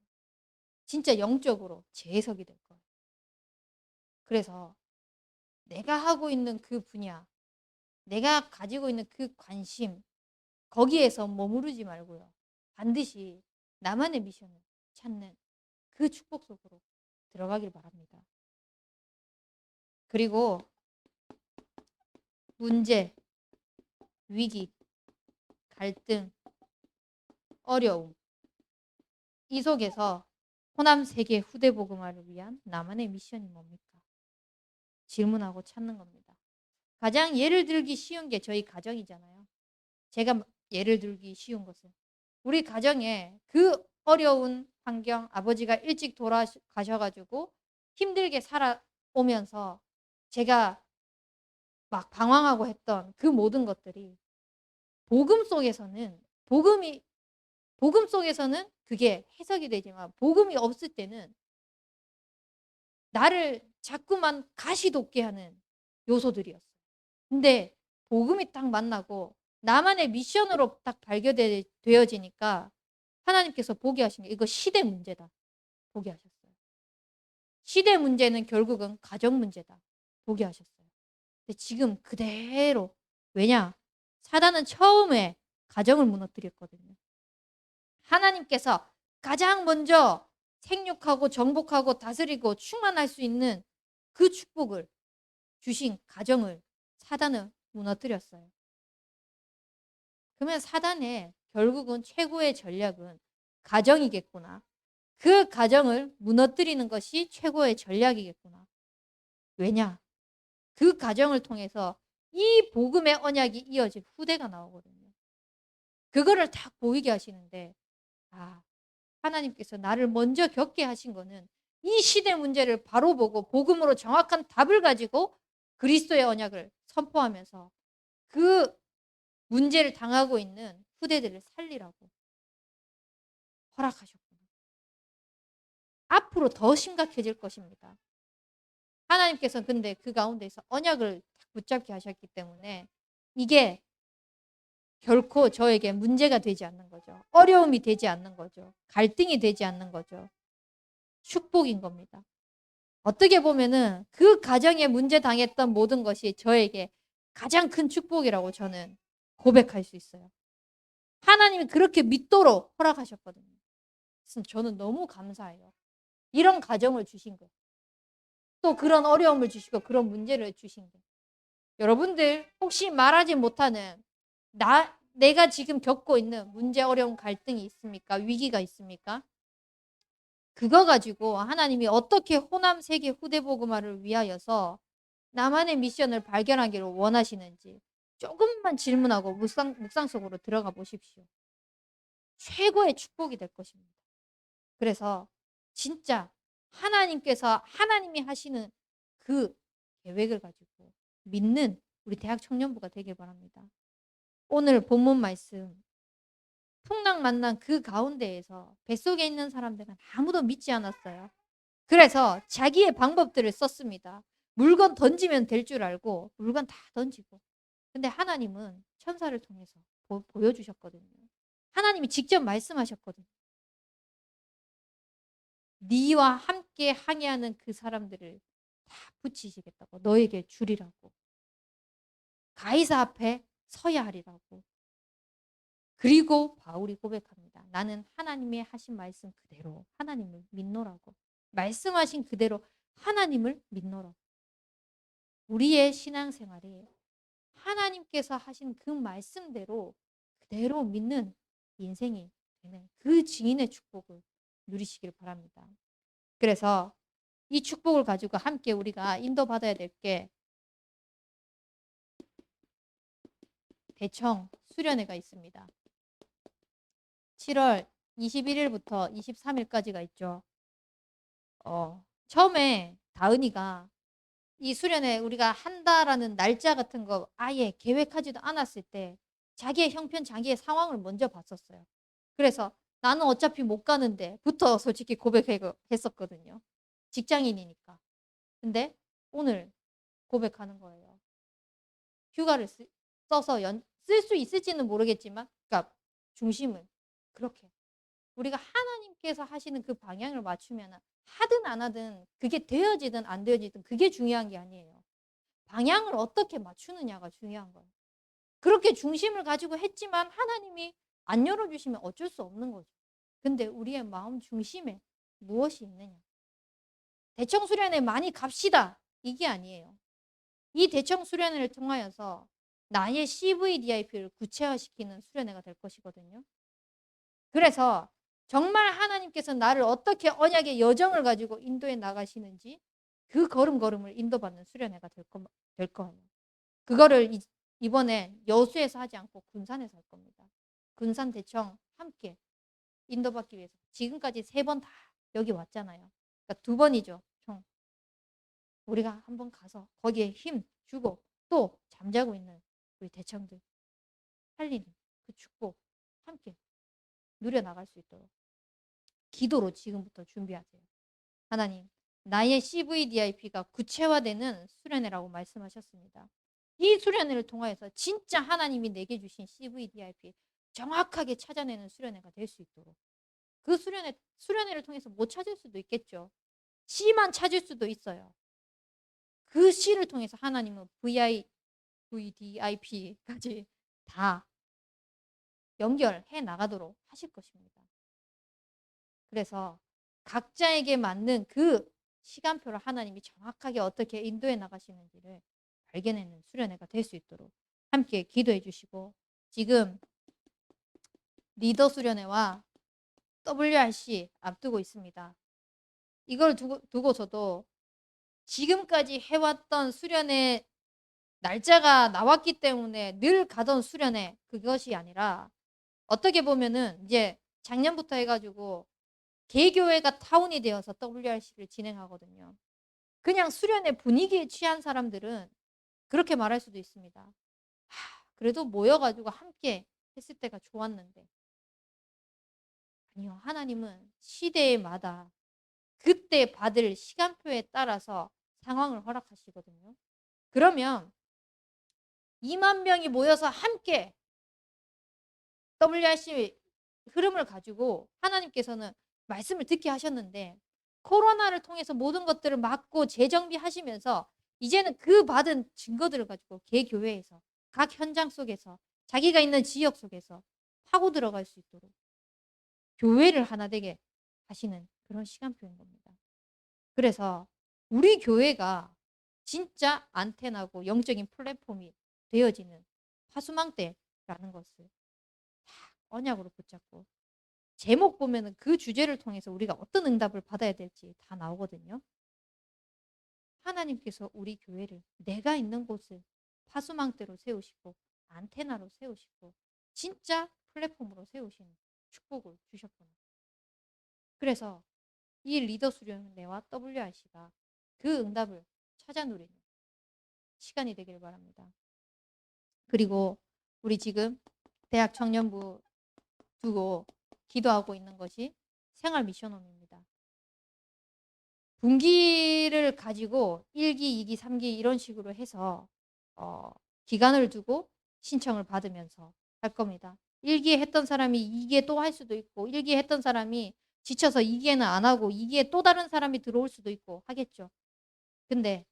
진짜 영적으로 재해석이 될 거예요. 그래서 내가 하고 있는 그 분야, 내가 가지고 있는 그 관심, 거기에서 머무르지 말고요. 반드시 나만의 미션을 찾는 그 축복 속으로 들어가길 바랍니다. 그리고 문제, 위기, 갈등, 어려움 이 속에서 호남 세계 후대 복음화를 위한 나만의 미션이 뭡니까? 질문하고 찾는 겁니다. 가장 예를 들기 쉬운 게 저희 가정이잖아요. 제가 예를 들기 쉬운 것은 우리 가정에 그 어려운 환경, 아버지가 일찍 돌아가셔가지고 힘들게 살아오면서 제가 막 방황하고 했던 그 모든 것들이 복음 속에서는 그게 해석이 되지만 복음이 없을 때는 나를 자꾸만 가시돋게 하는 요소들이었어요. 근데 복음이 딱 만나고 나만의 미션으로 딱 발견되어지니까 하나님께서 보게 하신 게 이거 시대 문제다. 보게 하셨어요. 시대 문제는 결국은 가정 문제다. 보게 하셨어요. 근데 지금 그대로 왜냐? 사단은 처음에 가정을 무너뜨렸거든요. 하나님께서 가장 먼저 생육하고 정복하고 다스리고 충만할 수 있는 그 축복을 주신 가정을 사단은 무너뜨렸어요. 그러면 사단의 결국은 최고의 전략은 가정이겠구나. 그 가정을 무너뜨리는 것이 최고의 전략이겠구나. 왜냐? 그 가정을 통해서 이 복음의 언약이 이어질 후대가 나오거든요. 그거를 딱 보이게 하시는데 하나님께서 나를 먼저 겪게 하신 거는 이 시대 문제를 바로 보고 복음으로 정확한 답을 가지고 그리스도의 언약을 선포하면서 그 문제를 당하고 있는 후대들을 살리라고 허락하셨구나. 앞으로 더 심각해질 것입니다. 하나님께서 근데 그 가운데서 언약을 붙잡게 하셨기 때문에 이게 결코 저에게 문제가 되지 않는 거죠. 어려움이 되지 않는 거죠. 갈등이 되지 않는 거죠. 축복인 겁니다. 어떻게 보면은 그 가정에 문제 당했던 모든 것이 저에게 가장 큰 축복이라고 저는 고백할 수 있어요. 하나님이 그렇게 믿도록 허락하셨거든요. 그래서 저는 너무 감사해요. 이런 가정을 주신 거. 또 그런 어려움을 주시고 그런 문제를 주신 거. 여러분들 혹시 말하지 못하는 내가 지금 겪고 있는 문제, 어려움, 갈등이 있습니까? 위기가 있습니까? 그거 가지고 하나님이 어떻게 호남 세계 후대 복음화를 위하여서 나만의 미션을 발견하기를 원하시는지 조금만 질문하고 묵상 속으로 들어가 보십시오. 최고의 축복이 될 것입니다. 그래서 진짜 하나님께서 하나님이 하시는 그 계획을 가지고 믿는 우리 대학 청년부가 되길 바랍니다. 오늘 본문 말씀 풍랑 만난 그 가운데에서 뱃속에 있는 사람들은 아무도 믿지 않았어요. 그래서 자기의 방법들을 썼습니다. 물건 던지면 될 줄 알고 물건 다 던지고. 근데 하나님은 천사를 통해서 보여주셨거든요. 하나님이 직접 말씀하셨거든요. 네와 함께 항해하는 그 사람들을 다 붙이시겠다고. 너에게 주리라고. 가이사 앞에 서야 하리라고. 그리고 바울이 고백합니다. 나는 하나님의 하신 말씀 그대로 하나님을 믿노라고. 말씀하신 그대로 하나님을 믿노라고. 우리의 신앙생활이 하나님께서 하신 그 말씀대로 그대로 믿는 인생이 되는 그 증인의 축복을 누리시길 바랍니다. 그래서 이 축복을 가지고 함께 우리가 인도받아야 될 게 대청 수련회가 있습니다. 7월 21일부터 23일까지가 있죠. 처음에 다은이가 이 수련회 우리가 한다라는 날짜 같은 거 아예 계획하지도 않았을 때 자기의 형편, 자기의 상황을 먼저 봤었어요. 그래서 나는 어차피 못 가는데부터 솔직히 고백했었거든요. 직장인이니까. 근데 오늘 고백하는 거예요. 휴가를 써서 쓸 수 있을지는 모르겠지만, 그러니까 중심을 그렇게 우리가 하나님께서 하시는 그 방향을 맞추면 하든 안 하든 그게 되어지든 안 되어지든 그게 중요한 게 아니에요. 방향을 어떻게 맞추느냐가 중요한 거예요. 그렇게 중심을 가지고 했지만 하나님이 안 열어주시면 어쩔 수 없는 거죠. 근데 우리의 마음 중심에 무엇이 있느냐. 대청 수련회 많이 갑시다. 이게 아니에요. 이 대청 수련회를 통하여서 나의 CVDIP를 구체화시키는 수련회가 될 것이거든요. 그래서 정말 하나님께서 나를 어떻게 언약의 여정을 가지고 인도해 나가시는지 그 걸음걸음을 인도받는 수련회가 될 거예요. 그거를 이번에 여수에서 하지 않고 군산에서 할 겁니다. 군산 대청 함께 인도받기 위해서 지금까지 3번 다 여기 왔잖아요. 그러니까 2번이죠. 총. 우리가 한번 가서 거기에 힘 주고 또 잠자고 있는 우리 대청들 살리는 그 축복 함께 누려나갈 수 있도록 기도로 지금부터 준비하세요. 하나님, 나의 CVDIP가 구체화되는 수련회라고 말씀하셨습니다. 이 수련회를 통하여서 진짜 하나님이 내게 주신 CVDIP 정확하게 찾아내는 수련회가 될 수 있도록 그 수련회를 통해서 못 찾을 수도 있겠죠. C만 찾을 수도 있어요. 그 C를 통해서 하나님은 VDIP까지 다 연결해 나가도록 하실 것입니다. 그래서 각자에게 맞는 그 시간표를 하나님이 정확하게 어떻게 인도해 나가시는지를 발견하는 수련회가 될 수 있도록 함께 기도해 주시고 지금 리더 수련회와 WRC 앞두고 있습니다. 이걸 두고서도 지금까지 해왔던 수련회 날짜가 나왔기 때문에 늘 가던 수련회 그것이 아니라 어떻게 보면은 이제 작년부터 해가지고 개교회가 타운이 되어서 WRC를 진행하거든요. 그냥 수련회 분위기에 취한 사람들은 그렇게 말할 수도 있습니다. 그래도 모여가지고 함께 했을 때가 좋았는데. 아니요. 하나님은 시대마다 그때 받을 시간표에 따라서 상황을 허락하시거든요. 그러면 2만 명이 모여서 함께 WRC 흐름을 가지고 하나님께서는 말씀을 듣게 하셨는데 코로나를 통해서 모든 것들을 막고 재정비하시면서 이제는 그 받은 증거들을 가지고 개교회에서 각 현장 속에서 자기가 있는 지역 속에서 파고 들어갈 수 있도록 교회를 하나 되게 하시는 그런 시간표인 겁니다. 그래서 우리 교회가 진짜 안테나고 영적인 플랫폼이 되어지는 화수망대라는 것을 딱 언약으로 붙잡고 제목 보면은 그 주제를 통해서 우리가 어떤 응답을 받아야 될지 다 나오거든요. 하나님께서 우리 교회를 내가 있는 곳을 파수망대로 세우시고 안테나로 세우시고 진짜 플랫폼으로 세우시는 축복을 주셨구나. 그래서 이 리더 수련회와 WRC가 그 응답을 찾아 누리는 시간이 되길 바랍니다. 그리고 우리 지금 대학 청년부 두고 기도하고 있는 것이 생활 미션홈입니다. 분기를 가지고 1기, 2기, 3기 이런 식으로 해서 기간을 두고 신청을 받으면서 할 겁니다. 1기에 했던 사람이 2기에 또 할 수도 있고 1기에 했던 사람이 지쳐서 2기에는 안 하고 2기에 또 다른 사람이 들어올 수도 있고 하겠죠. 근데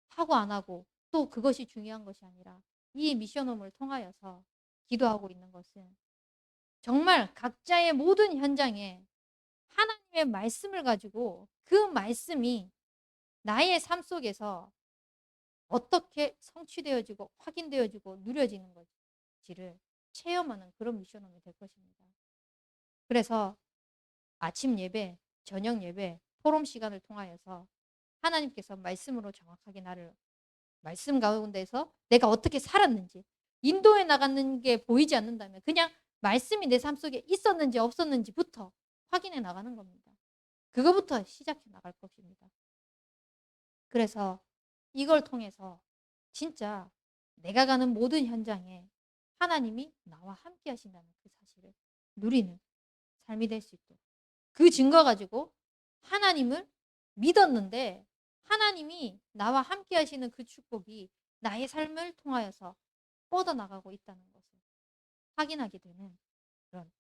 하고 안 하고 또 그것이 중요한 것이 아니라 이 미션홈을 통하여서 기도하고 있는 것은 정말 각자의 모든 현장에 하나님의 말씀을 가지고 그 말씀이 나의 삶 속에서 어떻게 성취되어지고 확인되어지고 누려지는 건지를 체험하는 그런 미션홈이 될 것입니다. 그래서 아침 예배, 저녁 예배, 포럼 시간을 통하여서 하나님께서 말씀으로 정확하게 나를 말씀 가운데서 내가 어떻게 살았는지 인도해 나가는 게 보이지 않는다면 그냥 말씀이 내 삶 속에 있었는지 없었는지부터 확인해 나가는 겁니다. 그거부터 시작해 나갈 것입니다. 그래서 이걸 통해서 진짜 내가 가는 모든 현장에 하나님이 나와 함께 하신다는 그 사실을 누리는 삶이 될 수 있도록 그 증거 가지고 하나님을 믿었는데 하나님이 나와 함께 하시는 그 축복이 나의 삶을 통하여서 뻗어나가고 있다는 것을 확인하게 되는 그런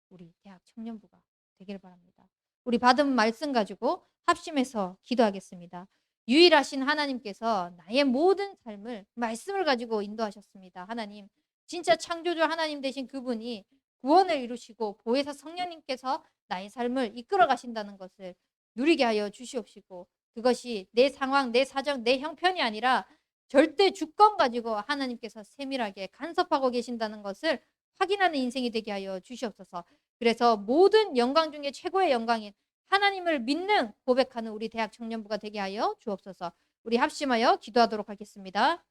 우리 대학 청년부가 되길 바랍니다. 우리 받은 말씀 가지고 합심해서 기도하겠습니다. 유일하신 하나님께서 나의 모든 삶을 말씀을 가지고 인도하셨습니다. 하나님, 진짜 창조주 하나님 되신 그분이 구원을 이루시고 보혜사 성령님께서 나의 삶을 이끌어 가신다는 것을 누리게 하여 주시옵시고 그것이 내 상황, 내 사정, 내 형편이 아니라 절대 주권 가지고 하나님께서 세밀하게 간섭하고 계신다는 것을 확인하는 인생이 되게 하여 주시옵소서. 그래서 모든 영광 중에 최고의 영광인 하나님을 믿는 고백하는 우리 대학 청년부가 되게 하여 주옵소서. 우리 합심하여 기도하도록 하겠습니다.